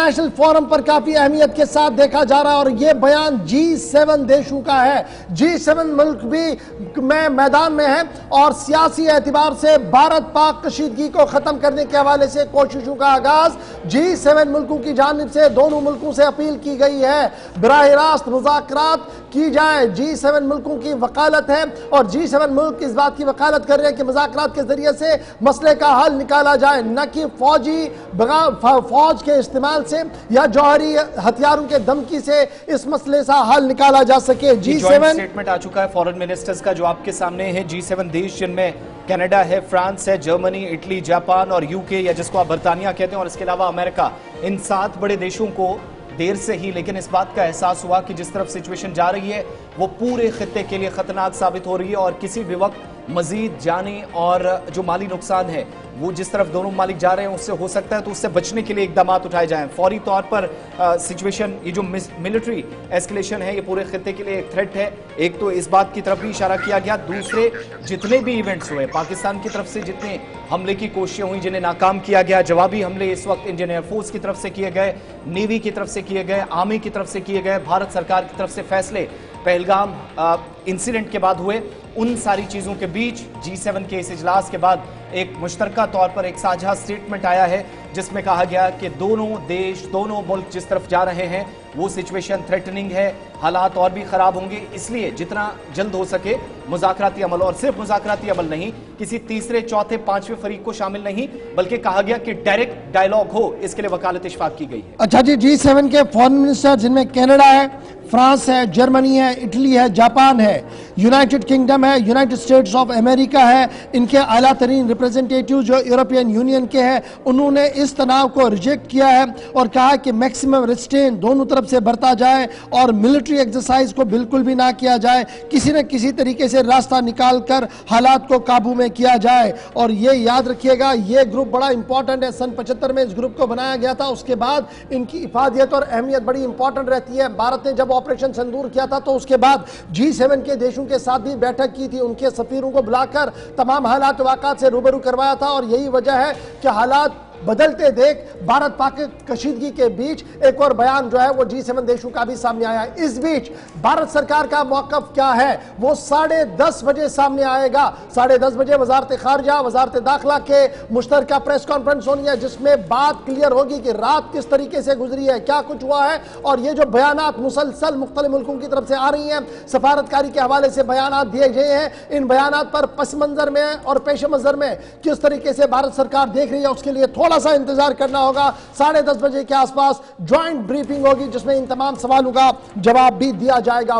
International forum पर काफी अहमियत के साथ देखा जा रहा है और यह बयान G7 देशों का है। G7 मुल्क भी मैदान में है और सियासी एतबार से भारत पाक कशीदगी को खत्म करने के हवाले से कोशिशों का आगाज G7 मुल्कों की जानिब से दोनों मुल्कों से अपील की गई है, बराह रास्त मुज़ाकरात की जाए। G7 मुल्कों की वकालत है और G7 मुल्क इस बात की वकालत कर रहे हैं कि मुज़ाकरात के जरिए से मसले का हल निकाला जाए, न कि फौज के इस्तेमाल से या जौहरी हथियारों के धमकी से इस मसले से हल निकाला जा सके। G7 स्टेटमेंट आ चुका है फॉरेन मिनिस्टर्स का जो आपके सामने है। G7 देश जिनमें कनाडा है, फ्रांस है, जर्मनी, इटली, जापान और यूके या जिसको आप बर्तानिया कहते हैं और इसके अलावा अमेरिका, इन 7 बड़े देशों को देर से ही लेकिन इस बात का एहसास हुआ कि जिस तरफ सिचुएशन जा रही है वो पूरे खित्ते के लिए खतरनाक साबित हो रही है और किसी भी वक्त मजीद जानी और जो माली नुकसान है वो जिस तरफ दोनों मालिक जा रहे हैं उससे हो सकता है, तो उससे बचने के लिए इकदाम उठाए जाएं फौरी तौर पर। सिचुएशन ये जो मिलिट्री एस्केलेशन है ये पूरे खित्ते के लिए एक थ्रेट है। एक तो इस बात की तरफ भी इशारा किया गया, दूसरे जितने भी इवेंट्स हुए पाकिस्तान की तरफ से, जितने हमले की कोशिशें हुई जिन्हें नाकाम किया गया, जवाबी हमले इस वक्त इंडियन एयरफोर्स की तरफ से किए गए, नेवी की तरफ से किए गए, आर्मी की तरफ से किए गए, भारत सरकार की तरफ से फैसले पहलगाम इंसिडेंट के बाद हुए, उन सारी चीजों के बीच G7 के इस इजलास के बाद एक मुश्तरका तौर पर एक साझा स्टेटमेंट आया है जिसमें कहा गया कि दोनों देश, दोनों मुल्क जिस तरफ जा रहे हैं वो सिचुएशन थ्रेटनिंग है, हालात और भी खराब होंगे, इसलिए जितना जल्द हो सके मुज़ाकराती अमल, और सिर्फ मुज़ाकराती अमल नहीं, किसी तीसरे, चौथे, पांचवें फरीक को शामिल नहीं, बल्कि कहा गया कि डायरेक्ट डायलॉग हो, इसके लिए वकालत इशफाक की गई है। अच्छा जी, G7 के फॉरेन मिनिस्टर जिनमें कनाडा है, फ्रांस है, जर्मनी है, इटली है, जापान है, यूनाइटेड किंगडम है, यूनाइटेड स्टेट्स ऑफ अमेरिका है, इनके आला तरीन रिप्रेजेंटेटिव जो यूरोपियन यूनियन के हैं उन्होंने इस तनाव को रिजेक्ट किया है और कहा कि मैक्सिमम रिस्ट्रेन दोनों तरफ से बरता जाए और मिलिट्री एक्सरसाइज को बिल्कुल भी ना किया जाए, किसी न किसी तरीके से रास्ता निकाल कर हालात को काबू में किया जाए। और ये याद रखिएगा ये ग्रुप बड़ा इंपॉर्टेंट है, सन 75 में इस ग्रुप को बनाया गया था, उसके बाद इनकी इफादियत और अहमियत बड़ी इंपॉर्टेंट रहती है। भारत ने जब ऑपरेशन सिंदूर किया था तो उसके बाद G7 के देशों के साथ भी बैठक की थी, उनके सफीरों को बुलाकर तमाम हालात वाक़ात से रूबरू करवाया था और यही वजह है कि हालात बदलते देख भारत पाक कशीदगी के बीच एक और बयान जो है वो G7 देशों का भी सामने आया है। इस बीच भारत सरकार का मौक़िफ़ क्या है वो 10:30 बजे सामने आएगा। 10:30 बजे वजारत खारजा, वजारत दाखिला के मुश्तरका प्रेस कॉन्फ्रेंस होनी है जिसमें बात क्लियर होगी कि रात किस तरीके से गुजरी है, क्या कुछ हुआ है। और ये जो बयानात मुसलसल मुख्तलिफ मुल्कों की तरफ से आ रही हैं, सफारतकारी के हवाले से बयानात दिए गए हैं, इन बयानात पर पस मंजर में और पेश मंजर में किस तरीके से भारत सरकार देख रही है उसके लिए थोड़ा सा इंतजार करना होगा। 10:30 बजे के आसपास ज्वाइंट ब्रीफिंग होगी जिसमें इन तमाम सवालों का जवाब भी दिया जाएगा।